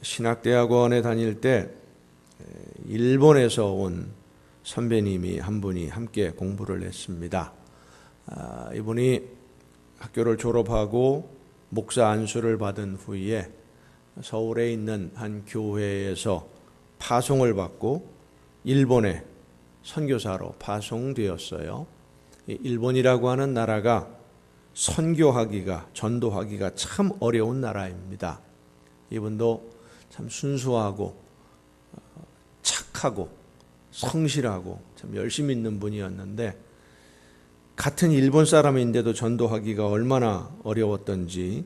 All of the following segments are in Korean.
신학대학원에 다닐 때 일본에서 온 선배님이 한 분이 함께 공부를 했습니다. 이분이 학교를 졸업하고 목사 안수를 받은 후에 서울에 있는 한 교회에서 파송을 받고 일본에 선교사로 파송되었어요. 일본이라고 하는 나라가 선교하기가, 전도하기가 참 어려운 나라입니다. 이분도 참 순수하고 착하고 성실하고 참 열심히 있는 분이었는데, 같은 일본 사람인데도 전도하기가 얼마나 어려웠던지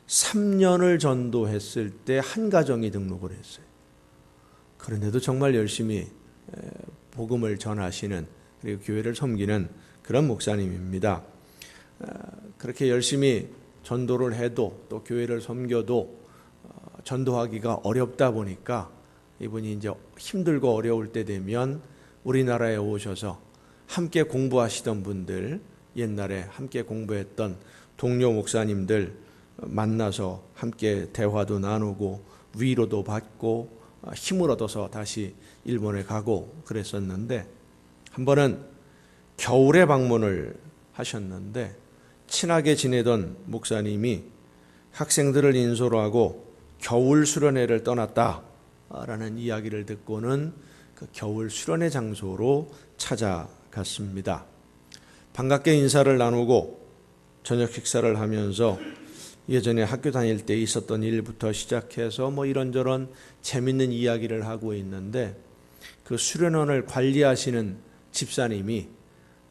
3년을 전도했을 때 한 가정이 등록을 했어요. 그런데도 정말 열심히 복음을 전하시는, 그리고 교회를 섬기는 그런 목사님입니다. 그렇게 열심히 전도를 해도 또 교회를 섬겨도 전도하기가 어렵다 보니까 이분이 이제 힘들고 어려울 때 되면 우리나라에 오셔서 함께 공부하시던 분들, 옛날에 함께 공부했던 동료 목사님들 만나서 함께 대화도 나누고 위로도 받고 힘을 얻어서 다시 일본에 가고 그랬었는데, 한 번은 겨울에 방문을 하셨는데 친하게 지내던 목사님이 학생들을 인솔로 하고 겨울 수련회를 떠났다라는 이야기를 듣고는 그 겨울 수련회 장소로 찾아갔습니다. 반갑게 인사를 나누고 저녁 식사를 하면서 예전에 학교 다닐 때 있었던 일부터 시작해서 이런저런 재밌는 이야기를 하고 있는데, 그 수련원을 관리하시는 집사님이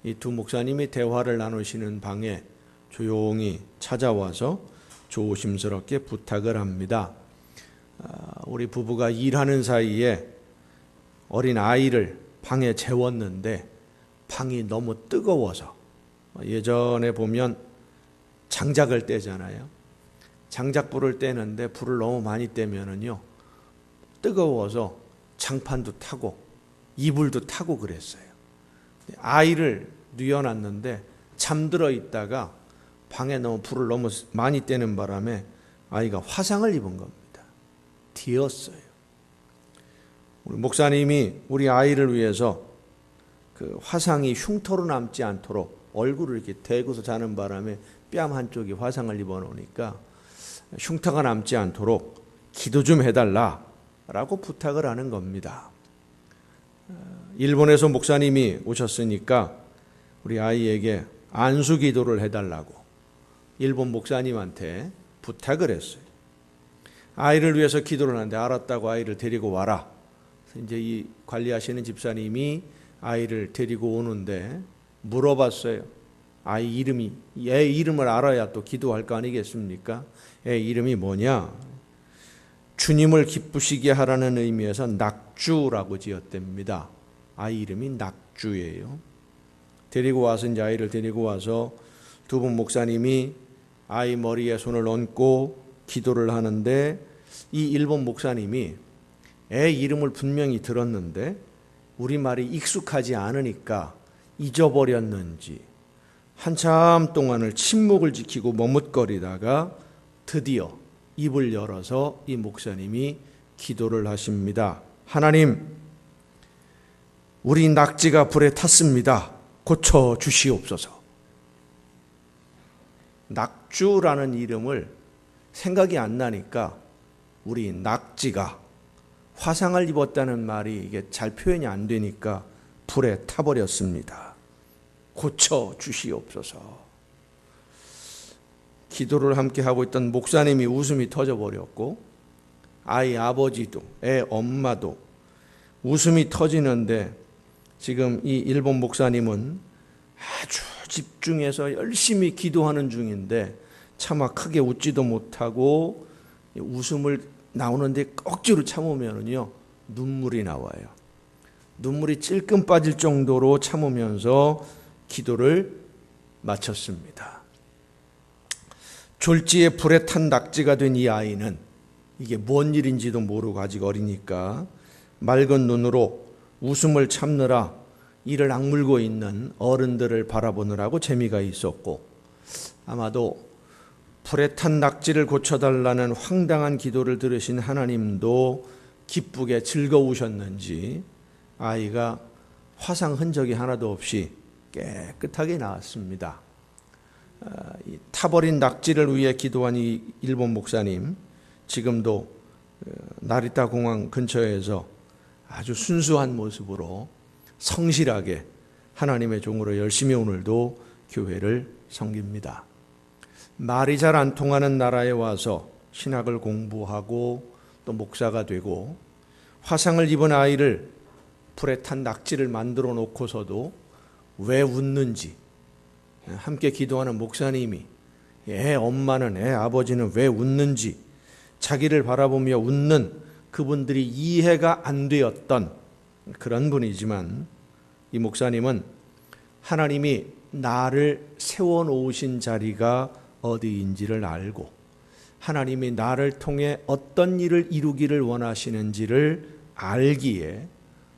이 두 목사님이 대화를 나누시는 방에 조용히 찾아와서 조심스럽게 부탁을 합니다. 우리 부부가 일하는 사이에 어린 아이를 방에 재웠는데 방이 너무 뜨거워서, 예전에 보면 장작을 떼잖아요. 장작불을 떼는데 불을 너무 많이 떼면은요 뜨거워서 장판도 타고 이불도 타고 그랬어요. 아이를 뉘어놨는데 잠들어 있다가 방에 불을 너무 많이 떼는 바람에 아이가 화상을 입은 겁니다. 뒤었어요. 우리 목사님이 우리 아이를 위해서 그 화상이 흉터로 남지 않도록 얼굴을 이렇게 대고서 자는 바람에 뺨 한쪽이 화상을 입어놓으니까 흉터가 남지 않도록 기도 좀 해달라라고 부탁을 하는 겁니다. 일본에서 목사님이 오셨으니까 우리 아이에게 안수 기도를 해달라고 일본 목사님한테 부탁을 했어요. 아이를 위해서 기도를 하는데 알았다고 아이를 데리고 와라. 이제 이 관리하시는 집사님이 아이를 데리고 오는데 물어봤어요. 아이 이름이, 애 이름을 알아야 또 기도할 거 아니겠습니까? 애 이름이 뭐냐? 주님을 기쁘시게 하라는 의미에서 낙주라고 지었답니다. 아이 이름이 낙주예요. 데리고 와서 이제 아이를 데리고 와서 두 분 목사님이 아이 머리에 손을 얹고 기도를 하는데, 이 일본 목사님이 애 이름을 분명히 들었는데 우리말이 익숙하지 않으니까 잊어버렸는지 한참 동안을 침묵을 지키고 머뭇거리다가 드디어 입을 열어서 이 목사님이 기도를 하십니다. 하나님, 우리 낙지가 불에 탔습니다. 고쳐 주시옵소서. 낙주라는 이름을 생각이 안 나니까 우리 낙지가 화상을 입었다는 말이 이게 잘 표현이 안 되니까 불에 타버렸습니다. 고쳐 주시옵소서. 기도를 함께 하고 있던 목사님이 웃음이 터져버렸고, 아이 아버지도 애 엄마도 웃음이 터지는데, 지금 이 일본 목사님은 아주 집중해서 열심히 기도하는 중인데 차마 크게 웃지도 못하고 웃음을 나오는데 억지로 참으면요 눈물이 나와요. 눈물이 찔끔 빠질 정도로 참으면서 기도를 마쳤습니다. 졸지에 불에 탄 낙지가 된 이 아이는 이게 뭔 일인지도 모르고 아직 어리니까 맑은 눈으로 웃음을 참느라 이를 악물고 있는 어른들을 바라보느라고 재미가 있었고, 아마도 불에 탄 낙지를 고쳐달라는 황당한 기도를 들으신 하나님도 기쁘게 즐거우셨는지 아이가 화상 흔적이 하나도 없이 깨끗하게 나왔습니다. 타버린 낙지를 위해 기도한 이 일본 목사님, 지금도 나리타 공항 근처에서 아주 순수한 모습으로 성실하게 하나님의 종으로 열심히 오늘도 교회를 섬깁니다. 말이 잘 안 통하는 나라에 와서 신학을 공부하고 또 목사가 되고 화상을 입은 아이를 불에 탄 낙지를 만들어 놓고서도 왜 웃는지, 함께 기도하는 목사님이 애 엄마는 애 아버지는 왜 웃는지 자기를 바라보며 웃는 그분들이 이해가 안 되었던 그런 분이지만, 이 목사님은 하나님이 나를 세워놓으신 자리가 어디인지를 알고 하나님이 나를 통해 어떤 일을 이루기를 원하시는지를 알기에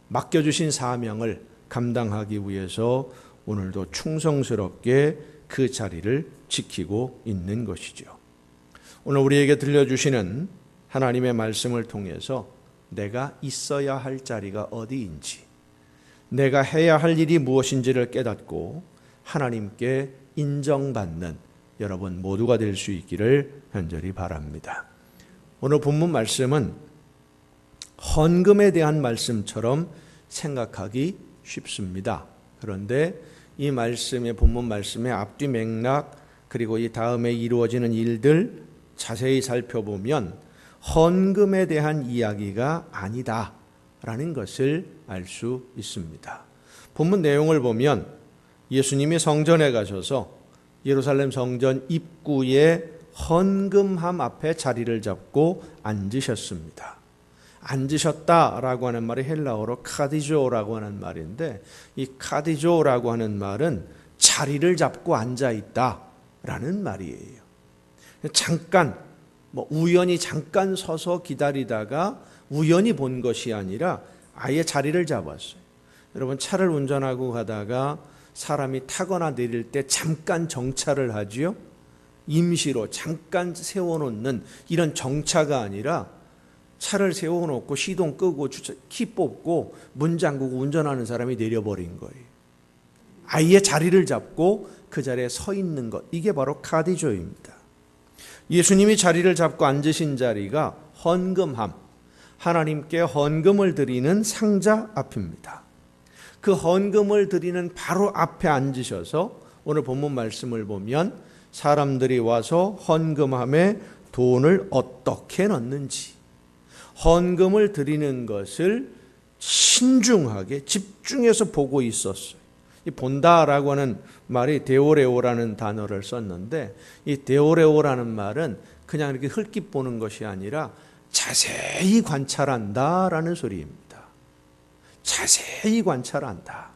맡겨주신 사명을 감당하기 위해서 오늘도 충성스럽게 그 자리를 지키고 있는 것이죠. 오늘 우리에게 들려주시는 하나님의 말씀을 통해서 내가 있어야 할 자리가 어디인지, 내가 해야 할 일이 무엇인지를 깨닫고 하나님께 인정받는 여러분 모두가 될 수 있기를 간절히 바랍니다. 오늘 본문 말씀은 헌금에 대한 말씀처럼 생각하기 쉽습니다. 그런데 이 말씀의 본문 말씀의 앞뒤 맥락, 그리고 이 다음에 이루어지는 일들 자세히 살펴보면 헌금에 대한 이야기가 아니다라는 것을 알 수 있습니다. 본문 내용을 보면 예수님이 성전에 가셔서 예루살렘 성전 입구에 헌금함 앞에 자리를 잡고 앉으셨습니다. 앉으셨다라고 하는 말이 헬라어로 카디조라고 하는 말인데, 이 카디조라고 하는 말은 자리를 잡고 앉아있다라는 말이에요. 잠깐, 우연히 잠깐 서서 기다리다가 우연히 본 것이 아니라 아예 자리를 잡았어요. 여러분, 차를 운전하고 가다가 사람이 타거나 내릴 때 잠깐 정차를 하지요. 임시로 잠깐 세워놓는 이런 정차가 아니라 차를 세워놓고 시동 끄고 키 뽑고 문 잠그고 운전하는 사람이 내려버린 거예요. 아예 자리를 잡고 그 자리에 서 있는 것, 이게 바로 카디조입니다. 예수님이 자리를 잡고 앉으신 자리가 헌금함, 하나님께 헌금을 드리는 상자 앞입니다. 그 헌금을 드리는 바로 앞에 앉으셔서 오늘 본문 말씀을 보면 사람들이 와서 헌금함에 돈을 어떻게 넣는지, 헌금을 드리는 것을 신중하게 집중해서 보고 있었어요. 이 본다라고 하는 말이 데오레오라는 단어를 썼는데, 이 데오레오라는 말은 그냥 이렇게 흙깃 보는 것이 아니라 자세히 관찰한다라는 소리입니다. 자세히 관찰한다.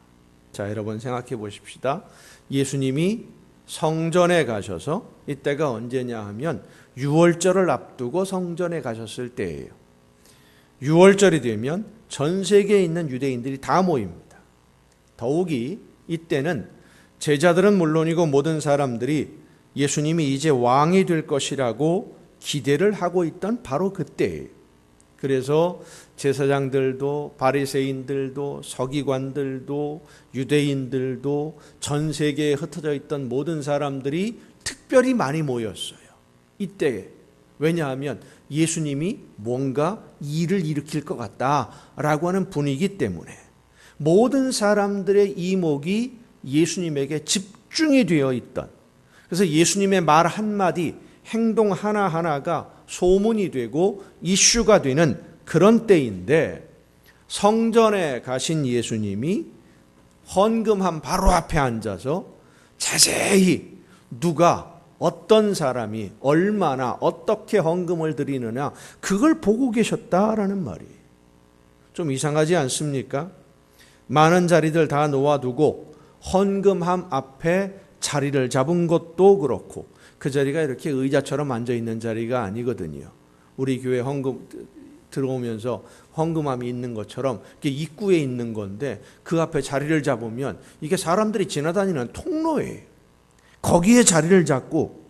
자, 여러분 생각해 보십시다. 예수님이 성전에 가셔서, 이때가 언제냐 하면 6월절을 앞두고 성전에 가셨을 때예요. 6월절이 되면 전 세계에 있는 유대인들이 다 모입니다. 더욱이 이때는 제자들은 물론이고 모든 사람들이 예수님이 이제 왕이 될 것이라고 기대를 하고 있던 바로 그때예요. 그래서 제사장들도 바리새인들도 서기관들도 유대인들도 전 세계에 흩어져 있던 모든 사람들이 특별히 많이 모였어요. 이때에. 왜냐하면 예수님이 뭔가 일을 일으킬 것 같다라고 하는 분위기 때문에 모든 사람들의 이목이 예수님에게 집중이 되어 있던, 그래서 예수님의 말 한마디, 행동 하나하나가 소문이 되고 이슈가 되는 그런 때인데, 성전에 가신 예수님이 헌금함 바로 앞에 앉아서 자세히 누가, 어떤 사람이 얼마나 어떻게 헌금을 드리느냐, 그걸 보고 계셨다라는 말이에요. 좀 이상하지 않습니까? 많은 자리들 다 놓아두고 헌금함 앞에 자리를 잡은 것도 그렇고, 그 자리가 이렇게 의자처럼 앉아있는 자리가 아니거든요. 우리 교회 헌금 들어오면서 헌금함이 있는 것처럼 이게 입구에 있는 건데, 그 앞에 자리를 잡으면 이게 사람들이 지나다니는 통로예요. 거기에 자리를 잡고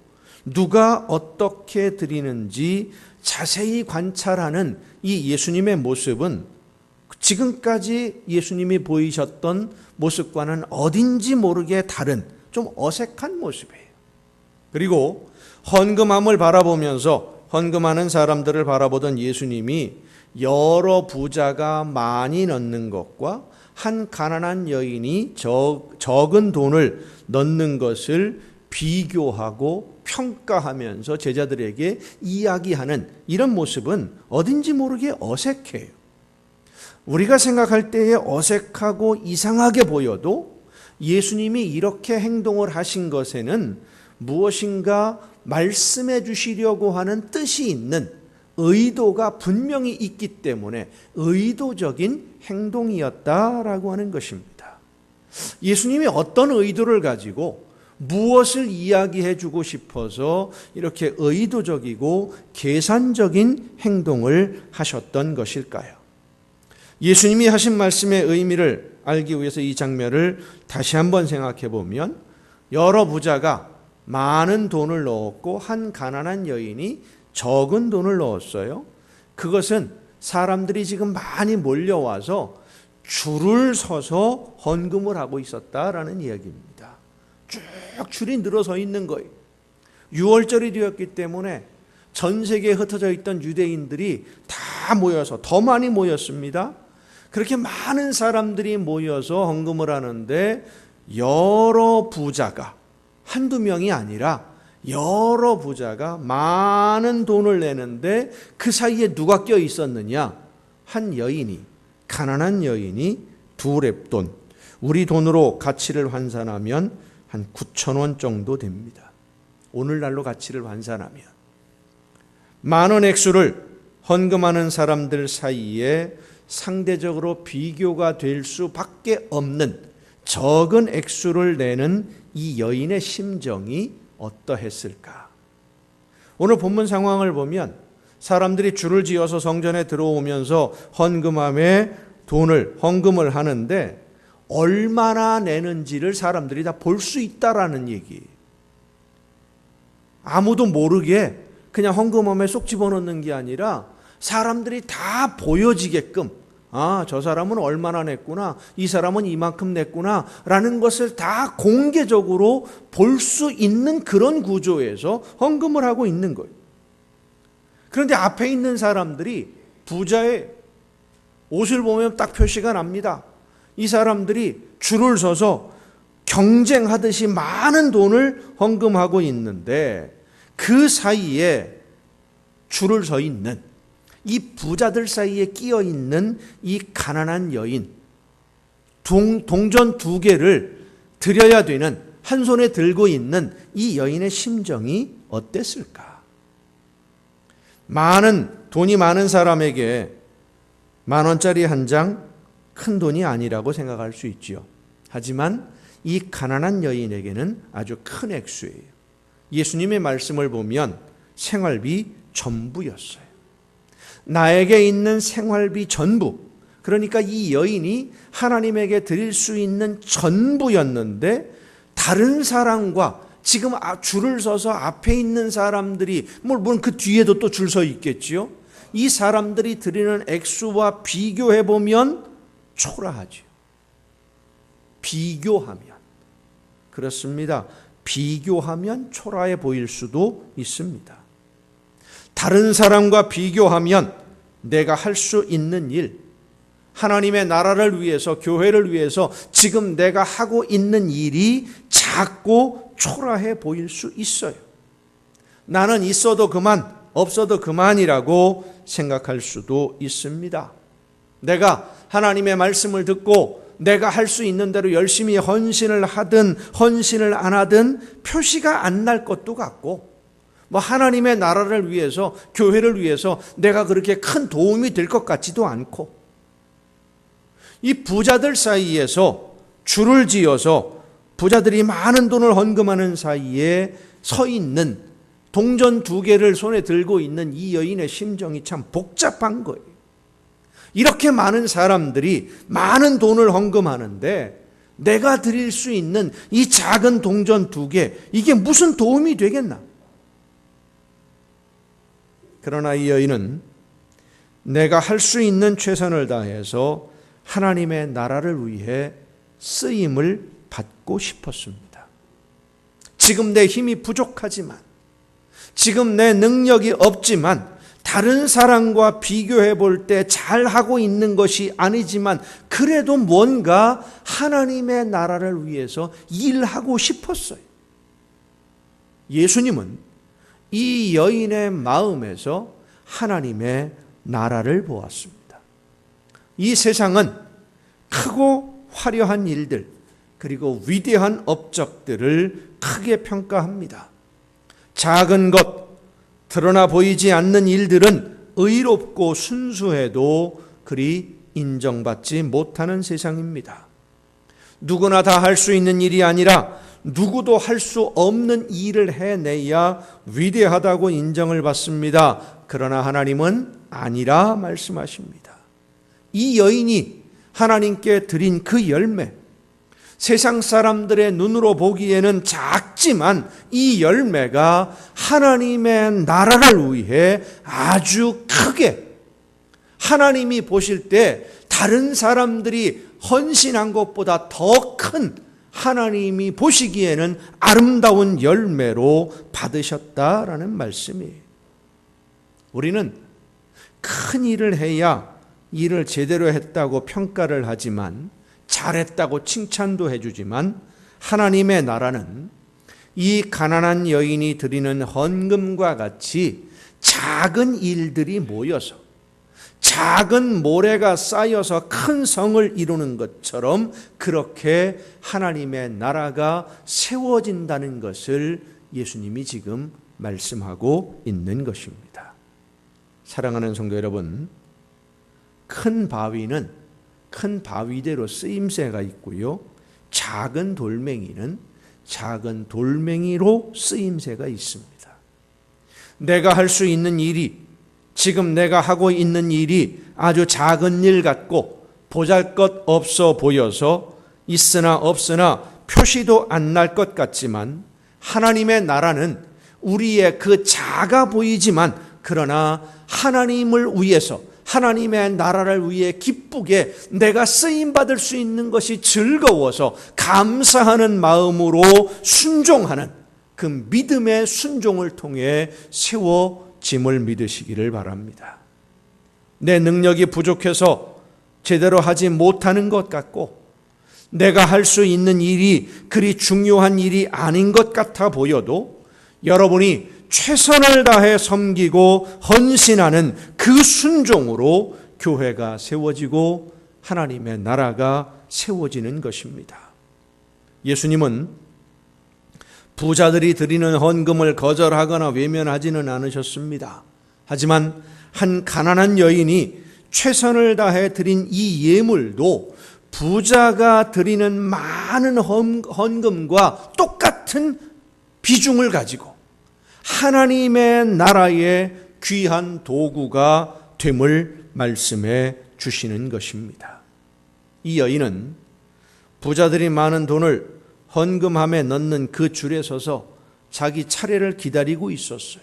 누가 어떻게 드리는지 자세히 관찰하는 이 예수님의 모습은 지금까지 예수님이 보이셨던 모습과는 어딘지 모르게 다른 좀 어색한 모습이에요. 그리고 헌금함을 바라보면서 헌금하는 사람들을 바라보던 예수님이 여러 부자가 많이 넣는 것과 한 가난한 여인이 적은 돈을 넣는 것을 비교하고 평가하면서 제자들에게 이야기하는 이런 모습은 어딘지 모르게 어색해요. 우리가 생각할 때에 어색하고 이상하게 보여도 예수님이 이렇게 행동을 하신 것에는 무엇인가 말씀해 주시려고 하는 뜻이 있는 의도가 분명히 있기 때문에 의도적인 행동이었다라고 하는 것입니다. 예수님이 어떤 의도를 가지고 무엇을 이야기해 주고 싶어서 이렇게 의도적이고 계산적인 행동을 하셨던 것일까요? 예수님이 하신 말씀의 의미를 알기 위해서 이 장면을 다시 한번 생각해 보면 여러 부자가 많은 돈을 넣었고 한 가난한 여인이 적은 돈을 넣었어요. 그것은 사람들이 지금 많이 몰려와서 줄을 서서 헌금을 하고 있었다라는 이야기입니다. 쭉 줄이 늘어서 있는 거예요. 6월절이 되었기 때문에 전 세계에 흩어져 있던 유대인들이 다 모여서 더 많이 모였습니다. 그렇게 많은 사람들이 모여서 헌금을 하는데 여러 부자가 한두 명이 아니라 여러 부자가 많은 돈을 내는데 그 사이에 누가 껴 있었느냐? 한 여인이, 가난한 여인이 두 렙돈, 우리 돈으로 가치를 환산하면 한 9,000원 정도 됩니다. 오늘날로 가치를 환산하면 10,000원 액수를 헌금하는 사람들 사이에 상대적으로 비교가 될 수밖에 없는 적은 액수를 내는 이 여인의 심정이 어떠했을까? 오늘 본문 상황을 보면 사람들이 줄을 지어서 성전에 들어오면서 헌금을 하는데 얼마나 내는지를 사람들이 다 볼 수 있다라는 얘기. 아무도 모르게 그냥 헌금함에 쏙 집어넣는 게 아니라 사람들이 다 보여지게끔 저 사람은 얼마나 냈구나, 이 사람은 이만큼 냈구나 라는 것을 다 공개적으로 볼 수 있는 그런 구조에서 헌금을 하고 있는 거예요. 그런데 앞에 있는 사람들이 부자의 옷을 보면 딱 표시가 납니다. 이 사람들이 줄을 서서 경쟁하듯이 많은 돈을 헌금하고 있는데 그 사이에 줄을 서 있는 이 부자들 사이에 끼어 있는 이 가난한 여인, 동전 2개를 드려야 되는 한 손에 들고 있는 이 여인의 심정이 어땠을까? 돈이 많은 사람에게 10,000원짜리 한 장 큰 돈이 아니라고 생각할 수 있지요. 하지만 이 가난한 여인에게는 아주 큰 액수예요. 예수님의 말씀을 보면 생활비 전부였어요. 나에게 있는 생활비 전부, 그러니까 이 여인이 하나님에게 드릴 수 있는 전부였는데 다른 사람과 지금 줄을 서서 앞에 있는 사람들이 물론 그 뒤에도 또 줄 서 있겠지요. 이 사람들이 드리는 액수와 비교해 보면 초라하죠. 비교하면 그렇습니다. 비교하면 초라해 보일 수도 있습니다. 다른 사람과 비교하면 내가 할 수 있는 일, 하나님의 나라를 위해서, 교회를 위해서 지금 내가 하고 있는 일이 작고 초라해 보일 수 있어요. 나는 있어도 그만, 없어도 그만이라고 생각할 수도 있습니다. 내가 하나님의 말씀을 듣고 내가 할 수 있는 대로 열심히 헌신을 하든 헌신을 안 하든 표시가 안 날 것도 같고, 하나님의 나라를 위해서, 교회를 위해서 내가 그렇게 큰 도움이 될 것 같지도 않고, 이 부자들 사이에서 줄을 지어서 부자들이 많은 돈을 헌금하는 사이에 서 있는 동전 2개를 손에 들고 있는 이 여인의 심정이 참 복잡한 거예요. 이렇게 많은 사람들이 많은 돈을 헌금하는데 내가 드릴 수 있는 이 작은 동전 2개, 이게 무슨 도움이 되겠나? 그러나 이 여인은 내가 할 수 있는 최선을 다해서 하나님의 나라를 위해 쓰임을 받고 싶었습니다. 지금 내 힘이 부족하지만, 지금 내 능력이 없지만, 다른 사람과 비교해 볼 때 잘하고 있는 것이 아니지만 그래도 뭔가 하나님의 나라를 위해서 일하고 싶었어요. 예수님은 이 여인의 마음에서 하나님의 나라를 보았습니다. 이 세상은 크고 화려한 일들, 그리고 위대한 업적들을 크게 평가합니다. 작은 것, 드러나 보이지 않는 일들은 의롭고 순수해도 그리 인정받지 못하는 세상입니다. 누구나 다 할 수 있는 일이 아니라 누구도 할 수 없는 일을 해내야 위대하다고 인정을 받습니다. 그러나 하나님은 아니라 말씀하십니다. 이 여인이 하나님께 드린 그 열매, 세상 사람들의 눈으로 보기에는 작지만 이 열매가 하나님의 나라를 위해 아주 크게, 하나님이 보실 때 다른 사람들이 헌신한 것보다 더 큰, 하나님이 보시기에는 아름다운 열매로 받으셨다라는 말씀이에요. 우리는 큰 일을 해야 일을 제대로 했다고 평가를 하지만, 잘했다고 칭찬도 해주지만, 하나님의 나라는 이 가난한 여인이 드리는 헌금과 같이 작은 일들이 모여서, 작은 모래가 쌓여서 큰 성을 이루는 것처럼 그렇게 하나님의 나라가 세워진다는 것을 예수님이 지금 말씀하고 있는 것입니다. 사랑하는 성도 여러분, 큰 바위는 큰 바위대로 쓰임새가 있고요, 작은 돌멩이는 작은 돌멩이로 쓰임새가 있습니다. 내가 할 수 있는 일이, 지금 내가 하고 있는 일이 아주 작은 일 같고 보잘것 없어 보여서 있으나 없으나 표시도 안 날 것 같지만, 하나님의 나라는 우리의 그 작아 보이지만 그러나 하나님을 위해서, 하나님의 나라를 위해 기쁘게 내가 쓰임받을 수 있는 것이 즐거워서 감사하는 마음으로 순종하는 그 믿음의 순종을 통해 세워짐을 믿으시기를 바랍니다. 내 능력이 부족해서 제대로 하지 못하는 것 같고, 내가 할 수 있는 일이 그리 중요한 일이 아닌 것 같아 보여도 여러분이 최선을 다해 섬기고 헌신하는 그 순종으로 교회가 세워지고 하나님의 나라가 세워지는 것입니다. 예수님은 부자들이 드리는 헌금을 거절하거나 외면하지는 않으셨습니다. 하지만 한 가난한 여인이 최선을 다해 드린 이 예물도 부자가 드리는 많은 헌금과 똑같은 비중을 가지고 하나님의 나라의 귀한 도구가 됨을 말씀해 주시는 것입니다. 이 여인은 부자들이 많은 돈을 헌금함에 넣는 그 줄에 서서 자기 차례를 기다리고 있었어요.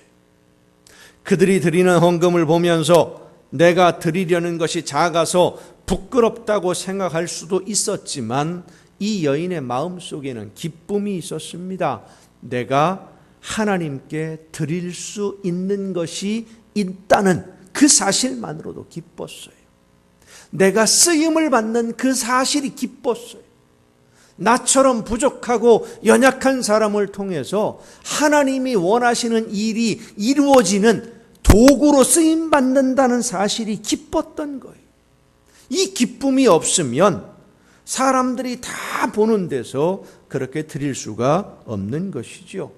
그들이 드리는 헌금을 보면서 내가 드리려는 것이 작아서 부끄럽다고 생각할 수도 있었지만 이 여인의 마음속에는 기쁨이 있었습니다. 내가 하나님께 드릴 수 있는 것이 있다는 그 사실만으로도 기뻤어요. 내가 쓰임을 받는 그 사실이 기뻤어요. 나처럼 부족하고 연약한 사람을 통해서 하나님이 원하시는 일이 이루어지는 도구로 쓰임 받는다는 사실이 기뻤던 거예요. 이 기쁨이 없으면 사람들이 다 보는 데서 그렇게 드릴 수가 없는 것이죠.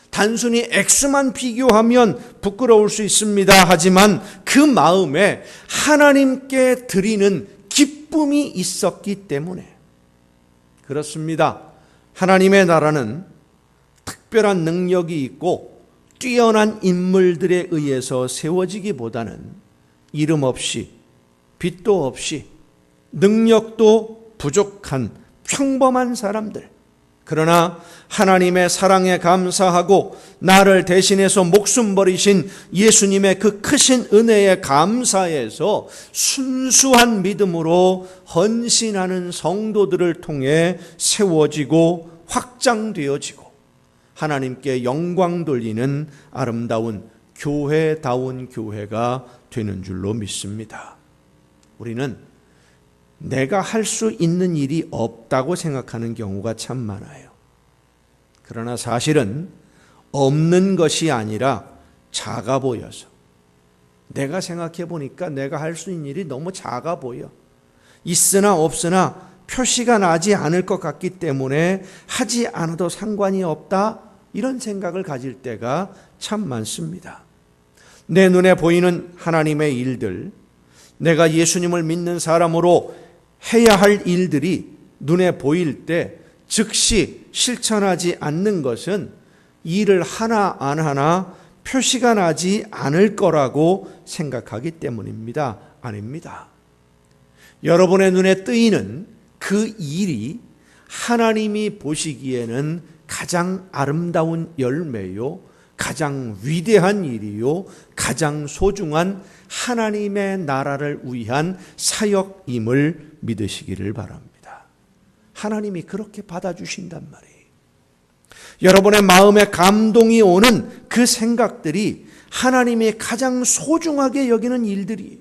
단순히 액수만 비교하면 부끄러울 수 있습니다. 하지만 그 마음에 하나님께 드리는 기쁨이 있었기 때문에 그렇습니다. 하나님의 나라는 특별한 능력이 있고 뛰어난 인물들에 의해서 세워지기보다는 이름 없이, 빛도 없이, 능력도 부족한 평범한 사람들, 그러나 하나님의 사랑에 감사하고 나를 대신해서 목숨 버리신 예수님의 그 크신 은혜에 감사해서 순수한 믿음으로 헌신하는 성도들을 통해 세워지고 확장되어지고 하나님께 영광 돌리는 아름다운 교회다운 교회가 되는 줄로 믿습니다. 우리는 내가 할 수 있는 일이 없다고 생각하는 경우가 참 많아요. 그러나 사실은 없는 것이 아니라 작아 보여서, 내가 생각해 보니까 내가 할 수 있는 일이 너무 작아 보여, 있으나 없으나 표시가 나지 않을 것 같기 때문에 하지 않아도 상관이 없다, 이런 생각을 가질 때가 참 많습니다. 내 눈에 보이는 하나님의 일들, 내가 예수님을 믿는 사람으로 해야 할 일들이 눈에 보일 때 즉시 실천하지 않는 것은 일을 하나 안 하나 표시가 나지 않을 거라고 생각하기 때문입니다. 아닙니다. 여러분의 눈에 뜨이는 그 일이 하나님이 보시기에는 가장 아름다운 열매요, 가장 위대한 일이요, 가장 소중한 하나님의 나라를 위한 사역임을 믿으시기를 바랍니다. 하나님이 그렇게 받아주신단 말이에요. 여러분의 마음에 감동이 오는 그 생각들이 하나님이 가장 소중하게 여기는 일들이에요.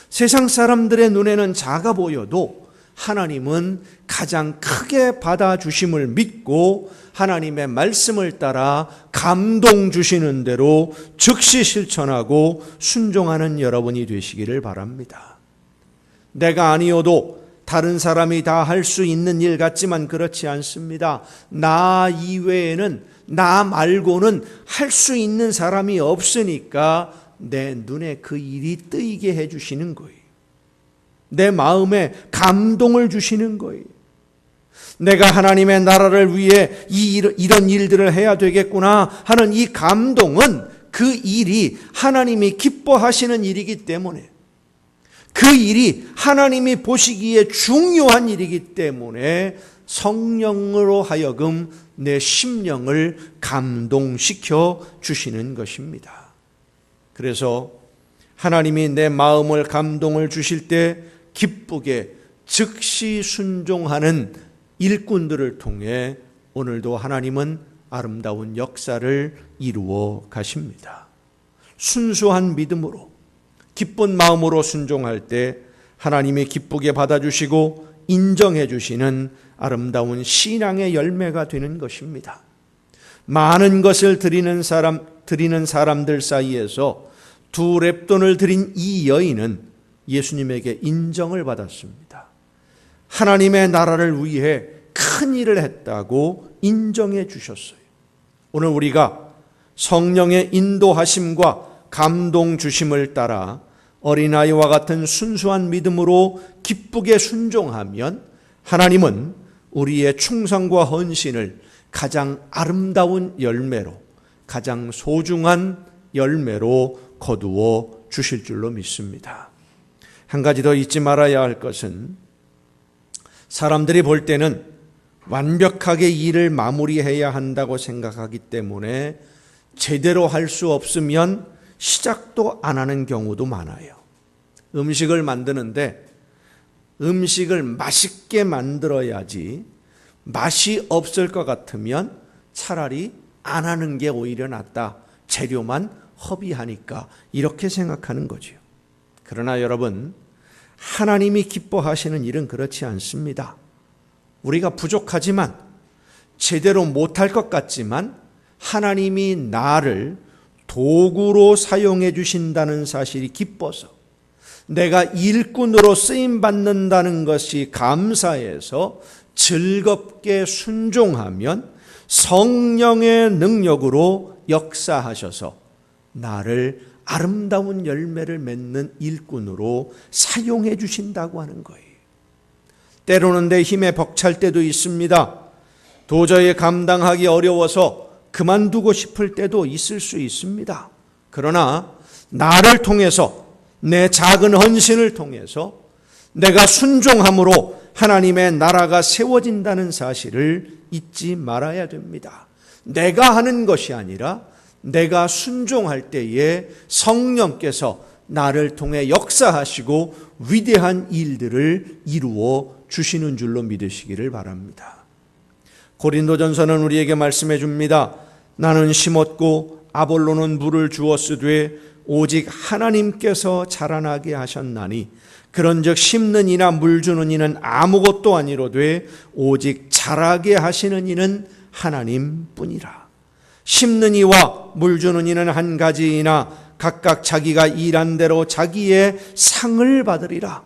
세상 사람들의 눈에는 작아 보여도 하나님은 가장 크게 받아주심을 믿고 하나님의 말씀을 따라 감동 주시는 대로 즉시 실천하고 순종하는 여러분이 되시기를 바랍니다. 내가 아니어도 다른 사람이 다 할 수 있는 일 같지만 그렇지 않습니다. 나 이외에는, 나 말고는 할 수 있는 사람이 없으니까 내 눈에 그 일이 뜨이게 해주시는 거예요. 내 마음에 감동을 주시는 거예요. 내가 하나님의 나라를 위해 이런 일들을 해야 되겠구나 하는 이 감동은 그 일이 하나님이 기뻐하시는 일이기 때문에, 그 일이 하나님이 보시기에 중요한 일이기 때문에 성령으로 하여금 내 심령을 감동시켜 주시는 것입니다. 그래서 하나님이 내 마음을 감동을 주실 때 기쁘게 즉시 순종하는 일꾼들을 통해 오늘도 하나님은 아름다운 역사를 이루어 가십니다. 순수한 믿음으로 기쁜 마음으로 순종할 때 하나님이 기쁘게 받아주시고 인정해 주시는 아름다운 신앙의 열매가 되는 것입니다. 많은 것을 드리는 사람들 사이에서 2렙돈을 드린 이 여인은 예수님에게 인정을 받았습니다. 하나님의 나라를 위해 큰 일을 했다고 인정해 주셨어요. 오늘 우리가 성령의 인도하심과 감동 주심을 따라 어린아이와 같은 순수한 믿음으로 기쁘게 순종하면 하나님은 우리의 충성과 헌신을 가장 아름다운 열매로, 가장 소중한 열매로 거두어 주실 줄로 믿습니다. 한 가지 더 잊지 말아야 할 것은, 사람들이 볼 때는 완벽하게 일을 마무리해야 한다고 생각하기 때문에 제대로 할 수 없으면 시작도 안 하는 경우도 많아요. 음식을 만드는데 음식을 맛있게 만들어야지, 맛이 없을 것 같으면 차라리 안 하는 게 오히려 낫다, 재료만 허비하니까, 이렇게 생각하는 거죠. 그러나 여러분, 하나님이 기뻐하시는 일은 그렇지 않습니다. 우리가 부족하지만, 제대로 못할 것 같지만 하나님이 나를 도구로 사용해 주신다는 사실이 기뻐서, 내가 일꾼으로 쓰임받는다는 것이 감사해서 즐겁게 순종하면 성령의 능력으로 역사하셔서 나를 아름다운 열매를 맺는 일꾼으로 사용해 주신다고 하는 거예요. 때로는 내 힘에 벅찰 때도 있습니다. 도저히 감당하기 어려워서 그만두고 싶을 때도 있을 수 있습니다. 그러나 나를 통해서, 내 작은 헌신을 통해서 내가 순종함으로 하나님의 나라가 세워진다는 사실을 잊지 말아야 됩니다. 내가 하는 것이 아니라 내가 순종할 때에 성령께서 나를 통해 역사하시고 위대한 일들을 이루어 주시는 줄로 믿으시기를 바랍니다. 고린도전서는 우리에게 말씀해 줍니다. 나는 심었고 아볼로는 물을 주었으되 오직 하나님께서 자라나게 하셨나니 그런즉 심는 이나 물 주는 이는 아무것도 아니로되 오직 자라게 하시는 이는 하나님뿐이라. 심는 이와 물 주는 이는 한 가지이나 각각 자기가 일한 대로 자기의 상을 받으리라.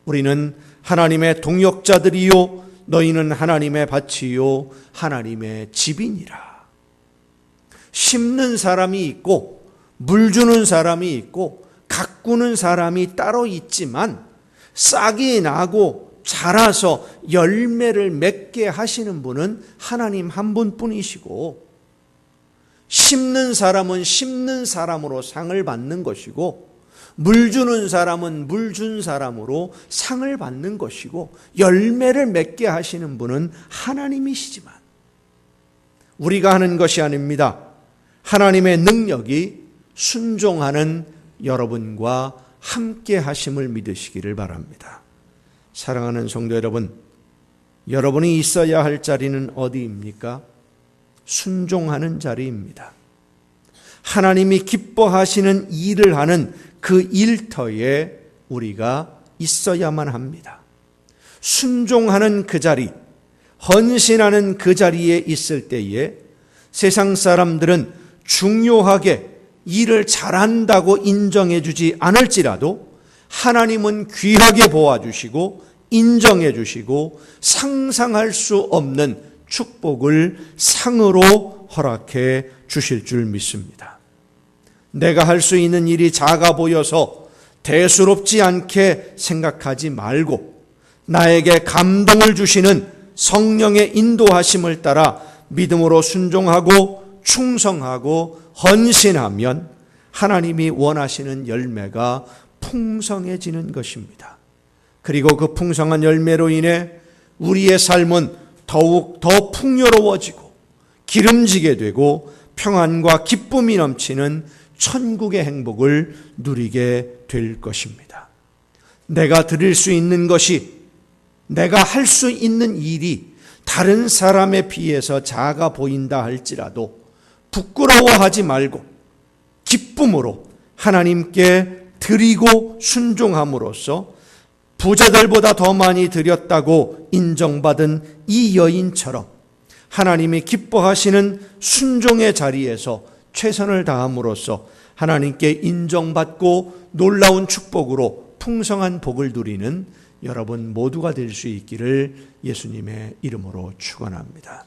우리는 하나님의 동역자들이요 너희는 하나님의 밭이요 하나님의 집이니라. 심는 사람이 있고 물 주는 사람이 있고 가꾸는 사람이 따로 있지만 싹이 나고 자라서 열매를 맺게 하시는 분은 하나님 한 분뿐이시고, 심는 사람은 심는 사람으로 상을 받는 것이고 물 주는 사람은 물 준 사람으로 상을 받는 것이고 열매를 맺게 하시는 분은 하나님이시지만 우리가 하는 것이 아닙니다. 하나님의 능력이 순종하는 여러분과 함께 하심을 믿으시기를 바랍니다. 사랑하는 성도 여러분, 여러분이 있어야 할 자리는 어디입니까? 순종하는 자리입니다. 하나님이 기뻐하시는 일을 하는 그 일터에 우리가 있어야만 합니다. 순종하는 그 자리, 헌신하는 그 자리에 있을 때에 세상 사람들은 중요하게 일을 잘한다고 인정해 주지 않을지라도 하나님은 귀하게 보아주시고 인정해 주시고 상상할 수 없는 축복을 상으로 허락해 주실 줄 믿습니다. 내가 할 수 있는 일이 작아 보여서 대수롭지 않게 생각하지 말고 나에게 감동을 주시는 성령의 인도하심을 따라 믿음으로 순종하고 충성하고 헌신하면 하나님이 원하시는 열매가 풍성해지는 것입니다. 그리고 그 풍성한 열매로 인해 우리의 삶은 더욱 더 풍요로워지고 기름지게 되고 평안과 기쁨이 넘치는 천국의 행복을 누리게 될 것입니다. 내가 드릴 수 있는 것이, 내가 할 수 있는 일이 다른 사람에 비해서 작아 보인다 할지라도 부끄러워하지 말고 기쁨으로 하나님께 드리고 순종함으로써 부자들보다 더 많이 드렸다고 인정받은 이 여인처럼 하나님이 기뻐하시는 순종의 자리에서 최선을 다함으로써 하나님께 인정받고 놀라운 축복으로 풍성한 복을 누리는 여러분 모두가 될 수 있기를 예수님의 이름으로 축원합니다.